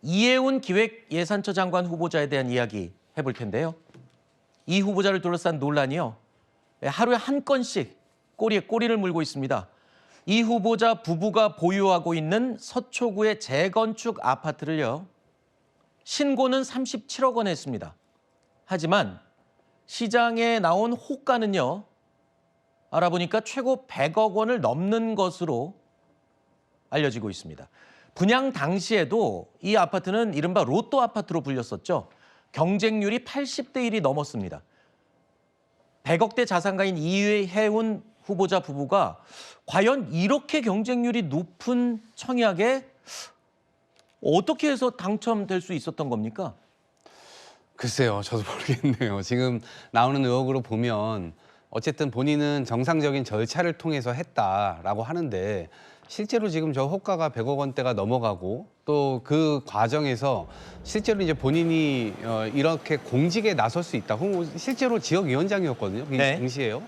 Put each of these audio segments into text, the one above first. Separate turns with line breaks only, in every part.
이해운 기획예산처 장관 후보자에 대한 이야기 해볼 텐데요. 이 후보자를 둘러싼 논란이요. 하루에 한 건씩 꼬리에 꼬리를 물고 있습니다. 이 후보자 부부가 보유하고 있는 서초구의 재건축 아파트를요. 신고는 37억 원에 했습니다. 하지만 시장에 나온 호가는요. 알아보니까 최고 100억 원을 넘는 것으로 알려지고 있습니다. 분양 당시에도 이 아파트는 이른바 로또 아파트로 불렸었죠. 경쟁률이 80대 1이 넘었습니다. 100억대 자산가인 이해운 후보자 부부가 과연 이렇게 경쟁률이 높은 청약에 어떻게 해서 당첨될 수 있었던 겁니까?
글쎄요, 저도 모르겠네요. 지금 나오는 의혹으로 보면 어쨌든 본인은 정상적인 절차를 통해서 했다라고 하는데 실제로 지금 저 호가가 100억 원대가 넘어가고 또 그 과정에서 실제로 이제 본인이 이렇게 공직에 나설 수 있다. 실제로 지역위원장이었거든요. 그
네.
당시에요.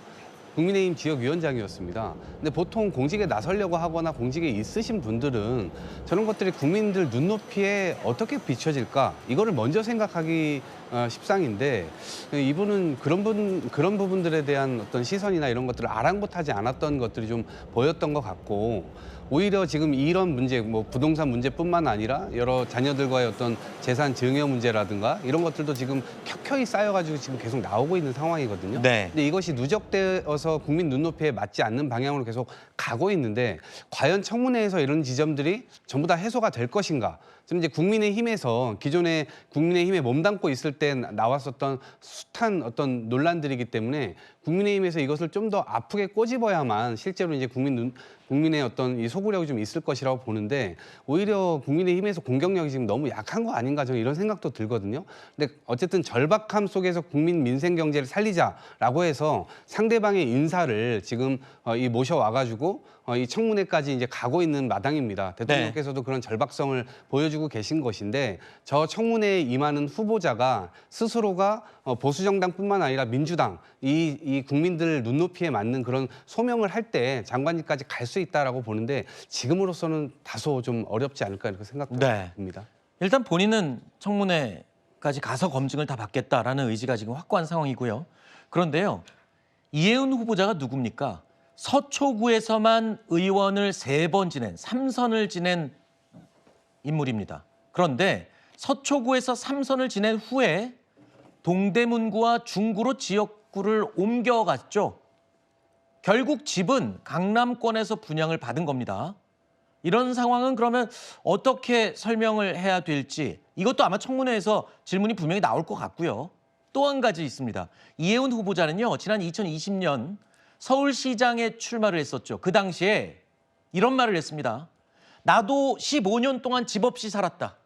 국민의힘 지역위원장이었습니다. 근데 보통 공직에 나서려고 하거나 공직에 있으신 분들은 저런 것들이 국민들 눈높이에 어떻게 비춰질까? 이거를 먼저 생각하기 십상인데 이분은 그런 부분들에 대한 어떤 시선이나 이런 것들을 아랑곳하지 않았던 것들이 좀 보였던 것 같고 오히려 지금 이런 문제, 뭐 부동산 문제뿐만 아니라 여러 자녀들과의 어떤 재산 증여 문제라든가 이런 것들도 지금 켜켜이 쌓여가지고 지금 계속 나오고 있는 상황이거든요.
네.
근데 이것이 누적되어서 국민 눈높이에 맞지 않는 방향으로 계속 가고 있는데 과연 청문회에서 이런 지점들이 전부 다 해소가 될 것인가? 지금 이제 국민의힘에서 기존에 국민의힘에 몸담고 있을 때 나왔었던 숱한 어떤 논란들이기 때문에 국민의힘에서 이것을 좀 더 아프게 꼬집어야만 실제로 이제 국민의 어떤 이 소구력이 좀 있을 것이라고 보는데 오히려 국민의힘에서 공격력이 지금 너무 약한 거 아닌가 저는 이런 생각도 들거든요. 근데 어쨌든 절박함 속에서 국민 민생 경제를 살리자라고 해서 상대방의 인사를 지금 이 모셔와가지고 이 청문회까지 이제 가고 있는 마당입니다. 대통령께서도 그런 절박성을 보여주고 계신 것인데 저 청문회에 임하는 후보자가 스스로가 보수 정당뿐만 아니라 민주당 이 국민들 눈높이에 맞는 그런 소명을 할 때 장관직까지 갈 수 있다라고 보는데 지금으로서는 다소 좀 어렵지 않을까 이렇게 생각됩니다.
네. 일단 본인은 청문회까지 가서 검증을 다 받겠다라는 의지가 지금 확고한 상황이고요. 그런데요. 이해운 후보자가 누굽니까? 서초구에서만 의원을 3번 지낸, 3선을 지낸 인물입니다. 그런데 서초구에서 3선을 지낸 후에 동대문구와 중구로 지역구를 옮겨갔죠. 결국 집은 강남권에서 분양을 받은 겁니다. 이런 상황은 그러면 어떻게 설명을 해야 될지 이것도 아마 청문회에서 질문이 분명히 나올 것 같고요. 또 한 가지 있습니다. 이해운 후보자는요. 지난 2020년 서울시장에 출마를 했었죠. 그 당시에 이런 말을 했습니다. 나도 15년 동안 집 없이 살았다.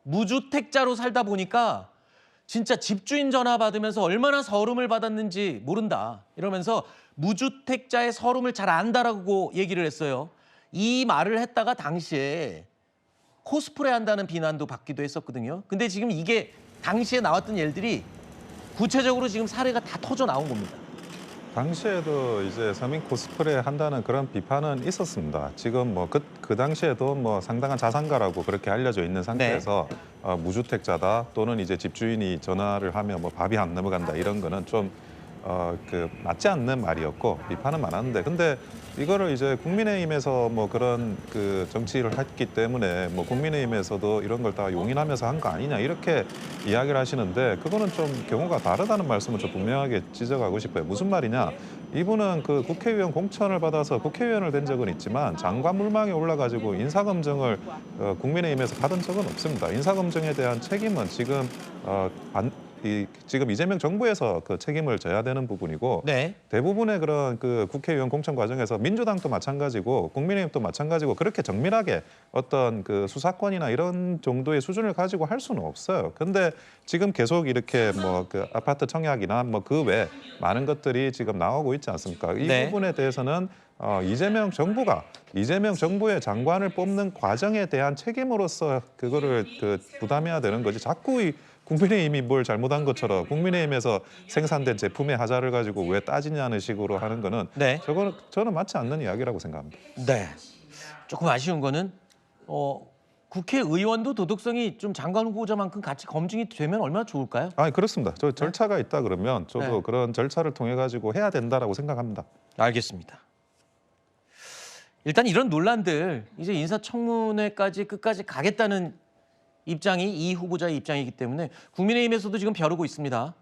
무주택자로 살다 보니까 진짜 집주인 전화 받으면서 얼마나 서름을 받았는지 모른다. 이러면서 무주택자의 서름을 잘 안다라고 얘기를 했어요. 이 말을 했다가 당시에 코스프레 한다는 비난도 받기도 했었거든요. 근데 지금 이게 당시에 나왔던 일들이 구체적으로 지금 사례가 다 터져 나온 겁니다.
당시에도 이제 서민 코스프레 한다는 그런 비판은 있었습니다. 지금 뭐 그 당시에도 뭐 상당한 자산가라고 그렇게 알려져 있는 상태에서 무주택자다 또는 이제 집주인이 전화를 하면 뭐 밥이 안 넘어간다 이런 거는 좀 맞지 않는 말이었고 비판은 많았는데 근데 이거를 이제 국민의힘에서 뭐 그런 그 정치를 했기 때문에 뭐 국민의힘에서도 이런 걸 다 용인하면서 한 거 아니냐 이렇게 이야기를 하시는데 그거는 좀 경우가 다르다는 말씀을 좀 분명하게 지적하고 싶어요. 무슨 말이냐? 이분은 그 국회의원 공천을 받아서 국회의원을 된 적은 있지만 장관 물망에 올라가지고 인사검증을 국민의힘에서 받은 적은 없습니다. 인사검증에 대한 책임은 지금 지금 이재명 정부에서 그 책임을 져야 되는 부분이고
네.
대부분의 그런 그 국회의원 공천 과정에서 민주당도 마찬가지고 국민의힘도 마찬가지고 그렇게 정밀하게 어떤 그 수사권이나 이런 정도의 수준을 가지고 할 수는 없어요. 근데 지금 계속 이렇게 뭐 그 아파트 청약이나 뭐 그 외 많은 것들이 지금 나오고 있지 않습니까? 이
네.
부분에 대해서는 이재명 정부의 장관을 뽑는 과정에 대한 책임으로서 그거를 부담해야 되는 거지. 자꾸 이 국민의힘이 뭘 잘못한 것처럼 국민의힘에서 생산된 제품의 하자를 가지고 왜 따지냐는 식으로 하는 거는
네.
저는 맞지 않는 이야기라고 생각합니다.
네. 조금 아쉬운 거는 국회의원도 도덕성이 좀 장관 후보자만큼 같이 검증이 되면 얼마나 좋을까요?
아, 그렇습니다. 저 절차가 있다 그러면 저도
네.
그런 절차를 통해 가지고 해야 된다라고 생각합니다.
알겠습니다. 일단 이런 논란들 이제 인사청문회까지 끝까지 가겠다는 입장이 이 후보자의 입장이기 때문에 국민의힘에서도 지금 벼르고 있습니다.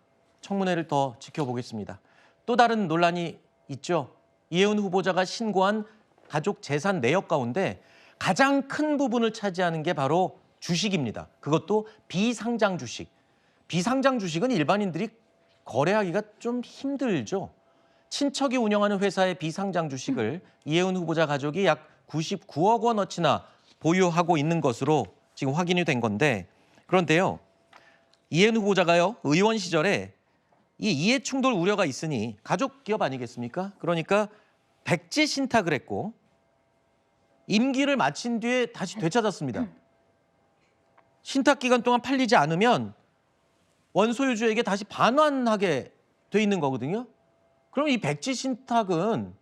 청문회를 더 지켜보겠습니다. 또 다른 논란이 있죠. 이혜훈 후보자가 신고한 가족 재산 내역 가운데 가장 큰 부분을 차지하는 게 바로 주식입니다. 그것도 비상장 주식. 비상장 주식은 일반인들이 거래하기가 좀 힘들죠. 친척이 운영하는 회사의 비상장 주식을 이혜훈 후보자 가족이 약 99억 원어치나 보유하고 있는 것으로 지금 확인이 된 건데, 그런데요, 이혜훈 후보자가요 의원 시절에 이 이해 충돌 우려가 있으니 가족 기업 아니겠습니까? 그러니까 백지 신탁을 했고 임기를 마친 뒤에 다시 되찾았습니다. 신탁 기간 동안 팔리지 않으면 원소유주에게 다시 반환하게 돼 있는 거거든요. 그럼 이 백지 신탁은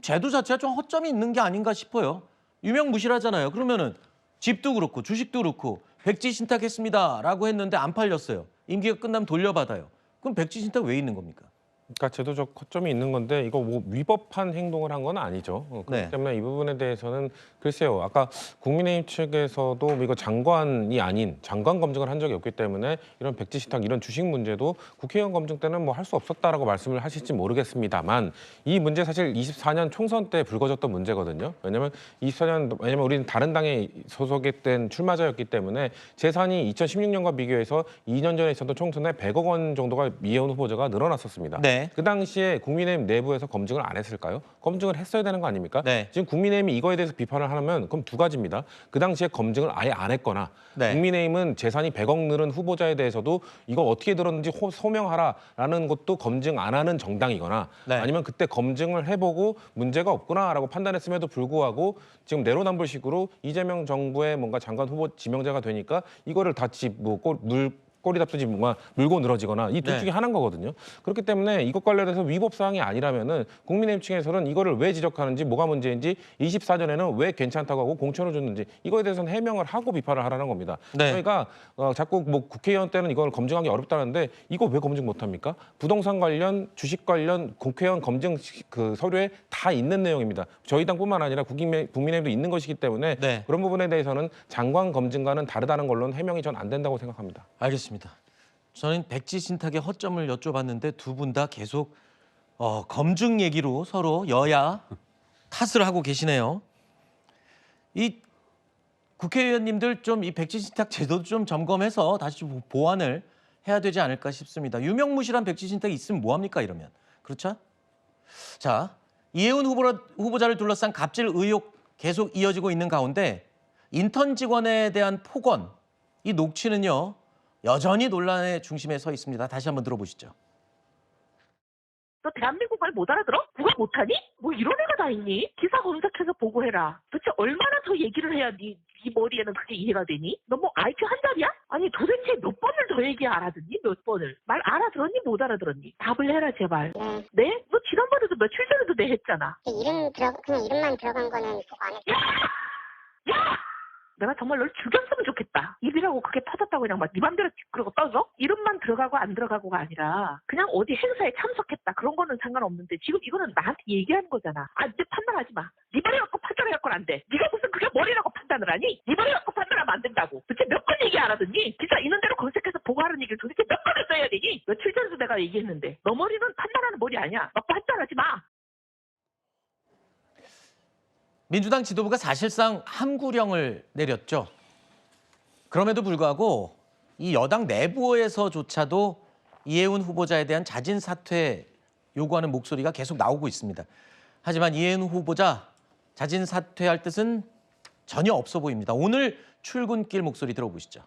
제도 자체가 좀 허점이 있는 게 아닌가 싶어요. 유명무실하잖아요. 그러면은 집도 그렇고 주식도 그렇고 백지 신탁했습니다라고 했는데 안 팔렸어요. 임기가 끝나면 돌려받아요. 그럼 백지 신탁 왜 있는 겁니까?
그러니까 제도적 허점이 있는 건데 이거 뭐 위법한 행동을 한 건 아니죠. 그렇기
네.
때문에 이 부분에 대해서는 글쎄요. 아까 국민의힘 측에서도 이거 장관이 아닌 장관 검증을 한 적이 없기 때문에 이런 백지 신탁 이런 주식 문제도 국회의원 검증 때는 뭐 할 수 없었다라고 말씀을 하실지 모르겠습니다만 이 문제 사실 24년 총선 때 불거졌던 문제거든요. 왜냐면 우리는 다른 당에 소속된 출마자였기 때문에 재산이 2016년과 비교해서 2년 전에 있었던 총선에 100억 원 정도가 이혜훈 후보자가 늘어났었습니다.
네.
그 당시에 국민의힘 내부에서 검증을 안 했을까요? 검증을 했어야 되는 거 아닙니까?
네.
지금 국민의힘이 이거에 대해서 비판을 하면 그럼 두 가지입니다. 그 당시에 검증을 아예 안 했거나
네.
국민의힘은 재산이 100억 늘은 후보자에 대해서도 이거 어떻게 들었는지 소명하라라는 것도 검증 안 하는 정당이거나
네.
아니면 그때 검증을 해보고 문제가 없구나라고 판단했음에도 불구하고 지금 내로남불식으로 이재명 정부의 뭔가 장관 후보 지명자가 되니까 이거를 꼬리 잡듯이 뭔가 물고 늘어지거나 이 둘
네.
중에 하나인 거거든요. 그렇기 때문에 이것 관련해서 위법 사항이 아니라면은 국민의힘 측에서는 이거를 왜 지적하는지 뭐가 문제인지 24년에는 왜 괜찮다고 하고 공천을 줬는지 이거에 대해서는 해명을 하고 비판을 하라는 겁니다.
네.
저희가 자꾸 뭐 국회의원 때는 이걸 검증하기 어렵다는데 이거 왜 검증 못합니까? 부동산 관련, 주식 관련 국회의원 검증 그 서류에 다 있는 내용입니다. 저희 당뿐만 아니라 국민의힘도 있는 것이기 때문에
네.
그런 부분에 대해서는 장관 검증과는 다르다는 걸로는 해명이 전 안 된다고 생각합니다.
알겠습니다. 저는 백지 신탁의 허점을 여쭤봤는데 두 분 다 계속 검증 얘기로 서로 여야 탓을 하고 계시네요. 이 국회의원님들 좀 이 백지 신탁 제도 좀 점검해서 다시 좀 보완을 해야 되지 않을까 싶습니다. 유명무실한 백지 신탁이 있으면 뭐합니까 이러면. 그렇죠? 자, 이혜훈 후보자를 둘러싼 갑질 의혹 계속 이어지고 있는 가운데 인턴 직원에 대한 폭언, 이 녹취는요. 여전히 논란의 중심에 서 있습니다. 다시 한번 들어보시죠.
너 대한민국 말 못 알아들어? 국어 못하니? 뭐 이런 애가 다 있니? 기사 검색해서 보고해라. 도대체 얼마나 더 얘기를 해야 네 머리에는 그게 이해가 되니? 너 뭐 IQ 한 자리야? 아니 도대체 몇 번을 더 얘기 알아듣니? 몇 번을? 말 알아들었니? 못 알아들었니? 답을 해라 제발. 네? 너 지난번에도 며칠 전에도 내 했잖아.
그냥 이름만 들어간 거는 그거 안 했어.
야! 내가 정말 널 죽였으면 좋겠다. 입이라고 그게 터졌다고 그냥 막 네 맘대로 그러고 떠져? 이름만 들어가고 안 들어가고가 아니라 그냥 어디 행사에 참석했다. 그런 거는 상관없는데 지금 이거는 나한테 얘기하는 거잖아. 아 이제 판단하지 마. 네 머리 갖고 판단해갖고는 안 돼. 네가 무슨 그게 머리라고 판단을 하니? 네 머리 갖고 판단하면 안 된다고. 도대체 몇 번 얘기 알아듣니? 기사 있는 대로 검색해서 보고하는 얘기를 도대체 몇 번을 써야 되니? 며칠 전에도 내가 얘기했는데 너 머리는 판단하는 머리 아니야. 너 판단하지 마.
민주당 지도부가 사실상 함구령을 내렸죠. 그럼에도 불구하고 이 여당 내부에서조차도 이혜훈 후보자에 대한 자진 사퇴 요구하는 목소리가 계속 나오고 있습니다. 하지만 이혜훈 후보자 자진 사퇴할 뜻은 전혀 없어 보입니다. 오늘 출근길 목소리 들어보시죠.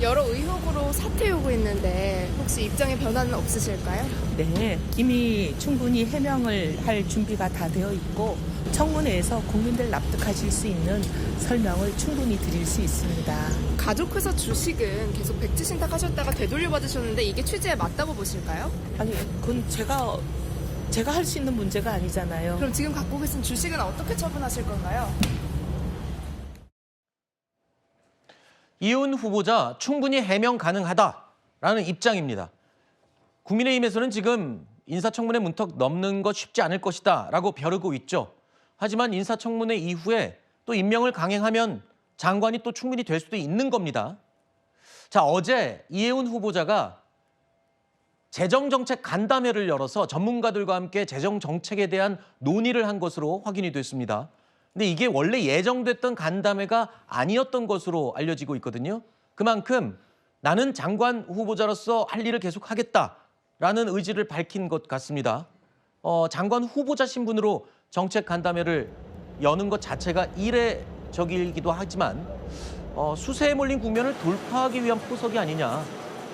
여러 의혹으로 사퇴 요구했는데 혹시 입장에 변화는 없으실까요?
네, 이미 충분히 해명을 할 준비가 다 되어 있고 청문회에서 국민들 납득하실 수 있는 설명을 충분히 드릴 수 있습니다.
가족회사 주식은 계속 백지 신탁하셨다가 되돌려 받으셨는데 이게 취지에 맞다고 보실까요?
아니, 그건 제가 할 수 있는 문제가 아니잖아요.
그럼 지금 갖고 계신 주식은 어떻게 처분하실 건가요?
이혜훈 후보자 충분히 해명 가능하다라는 입장입니다. 국민의힘에서는 지금 인사청문회 문턱 넘는 것 쉽지 않을 것이다라고 벼르고 있죠. 하지만 인사청문회 이후에 또 임명을 강행하면 장관이 또 충분히 될 수도 있는 겁니다. 자, 어제 이혜훈 후보자가 재정정책 간담회를 열어서 전문가들과 함께 재정정책에 대한 논의를 한 것으로 확인이 됐습니다. 근데 이게 원래 예정됐던 간담회가 아니었던 것으로 알려지고 있거든요. 그만큼 나는 장관 후보자로서 할 일을 계속하겠다라는 의지를 밝힌 것 같습니다. 장관 후보자 신분으로 정책 간담회를 여는 것 자체가 이례적이기도 하지만 수세에 몰린 국면을 돌파하기 위한 포석이 아니냐,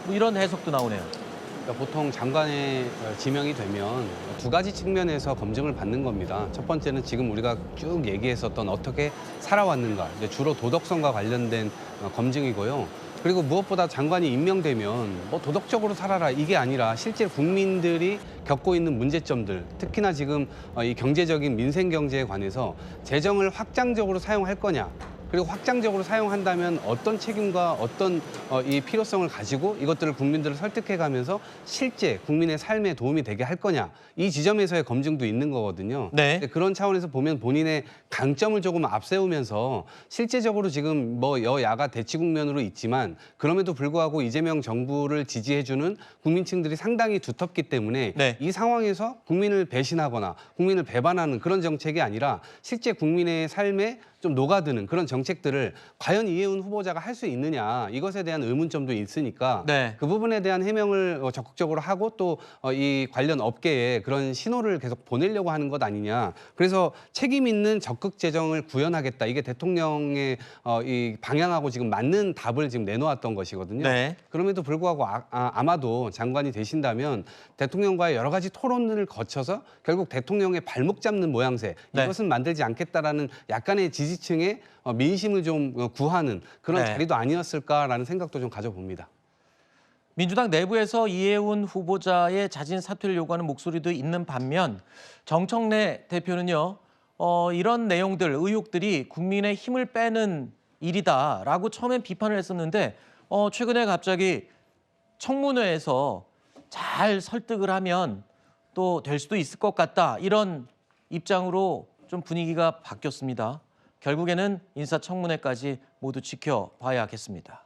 뭐 이런 해석도 나오네요.
그러니까 보통 장관에 지명이 되면 두 가지 측면에서 검증을 받는 겁니다. 첫 번째는 지금 우리가 쭉 얘기했었던 어떻게 살아왔는가, 이제 주로 도덕성과 관련된 검증이고요. 그리고 무엇보다 장관이 임명되면 뭐 도덕적으로 살아라 이게 아니라 실제 국민들이 겪고 있는 문제점들, 특히나 지금 이 경제적인 민생 경제에 관해서 재정을 확장적으로 사용할 거냐, 그리고 확장적으로 사용한다면 어떤 책임과 어떤 이 필요성을 가지고 이것들을 국민들을 설득해가면서 실제 국민의 삶에 도움이 되게 할 거냐, 이 지점에서의 검증도 있는 거거든요.
네.
그런 차원에서 보면 본인의 강점을 조금 앞세우면서 실제적으로 지금 뭐 여야가 대치 국면으로 있지만 그럼에도 불구하고 이재명 정부를 지지해주는 국민층들이 상당히 두텁기 때문에
네.
이 상황에서 국민을 배신하거나 국민을 배반하는 그런 정책이 아니라 실제 국민의 삶에 좀 녹아드는 그런 정책들을 과연 이혜훈 후보자가 할 수 있느냐, 이것에 대한 의문점도 있으니까
네.
그 부분에 대한 해명을 적극적으로 하고 또 이 관련 업계에 그런 신호를 계속 보내려고 하는 것 아니냐. 그래서 책임 있는 적극 재정을 구현하겠다. 이게 대통령의 이 방향하고 지금 맞는 답을 지금 내놓았던 것이거든요.
네.
그럼에도 불구하고 아마도 장관이 되신다면 대통령과의 여러 가지 토론을 거쳐서 결국 대통령의 발목 잡는 모양새,
네.
이것은 만들지 않겠다라는 약간의 지지층의 민심을 좀 구하는 그런
네.
자리도 아니었을까라는 생각도 좀 가져봅니다.
민주당 내부에서 이혜훈 후보자의 자진 사퇴를 요구하는 목소리도 있는 반면 정청래 대표는요, 이런 내용들, 의혹들이 국민의 힘을 빼는 일이다라고 처음엔 비판을 했었는데 최근에 갑자기 청문회에서 잘 설득을 하면 또 될 수도 있을 것 같다, 이런 입장으로 좀 분위기가 바뀌었습니다. 결국에는 인사청문회까지 모두 지켜봐야겠습니다.